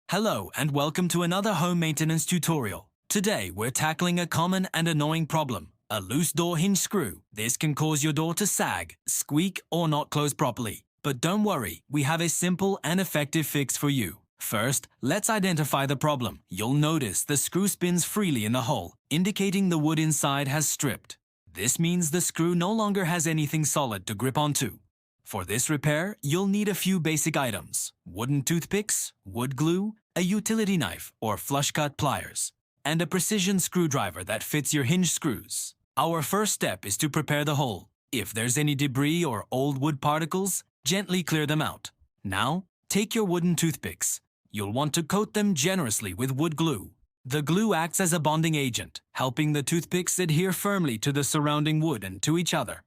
Hello and welcome to another home maintenance tutorial. Today we're tackling a common and annoying problem, a loose door hinge screw. This can cause your door to sag, squeak, or not close properly. But don't worry, we have a simple and effective fix for you. First, let's identify the problem. You'll notice the screw spins freely in the hole, indicating the wood inside has stripped. This means the screw no longer has anything solid to grip onto. For this repair, you'll need a few basic items: wooden toothpicks, wood glue, a utility knife or flush-cut pliers, and a precision screwdriver that fits your hinge screws. Our first step is to prepare the hole. If there's any debris or old wood particles, gently clear them out. Now, take your wooden toothpicks. You'll want to coat them generously with wood glue. The glue acts as a bonding agent, helping the toothpicks adhere firmly to the surrounding wood and to each other.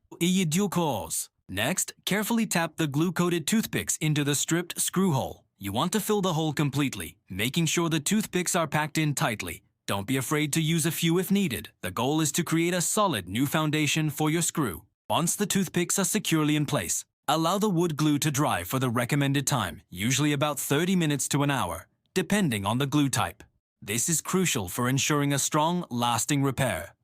Next, carefully tap the glue-coated toothpicks into the stripped screw hole. You want to fill the hole completely, making sure the toothpicks are packed in tightly. Don't be afraid to use a few if needed. The goal is to create a solid new foundation for your screw. Once the toothpicks are securely in place, allow the wood glue to dry for the recommended time, usually about 30 minutes to an hour, depending on the glue type. This is crucial for ensuring a strong, lasting repair.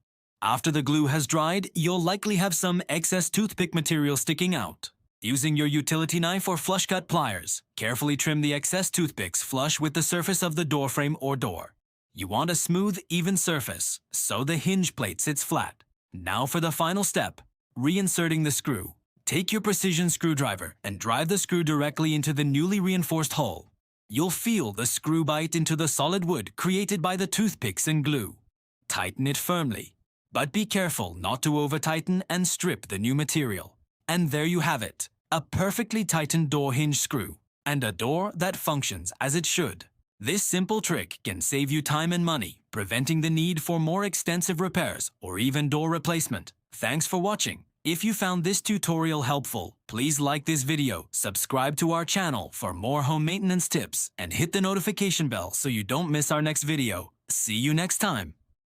After the glue has dried, you'll likely have some excess toothpick material sticking out. Using your utility knife or flush-cut pliers, carefully trim the excess toothpicks flush with the surface of the door frame or door. You want a smooth, even surface, so the hinge plate sits flat. Now for the final step, reinserting the screw. Take your precision screwdriver and drive the screw directly into the newly reinforced hole. You'll feel the screw bite into the solid wood created by the toothpicks and glue. Tighten it firmly, but be careful not to over-tighten and strip the new material. And there you have it, a perfectly tightened door hinge screw, and a door that functions as it should. This simple trick can save you time and money, preventing the need for more extensive repairs or even door replacement. Thanks for watching. If you found this tutorial helpful, please like this video, subscribe to our channel for more home maintenance tips, and hit the notification bell so you don't miss our next video. See you next time.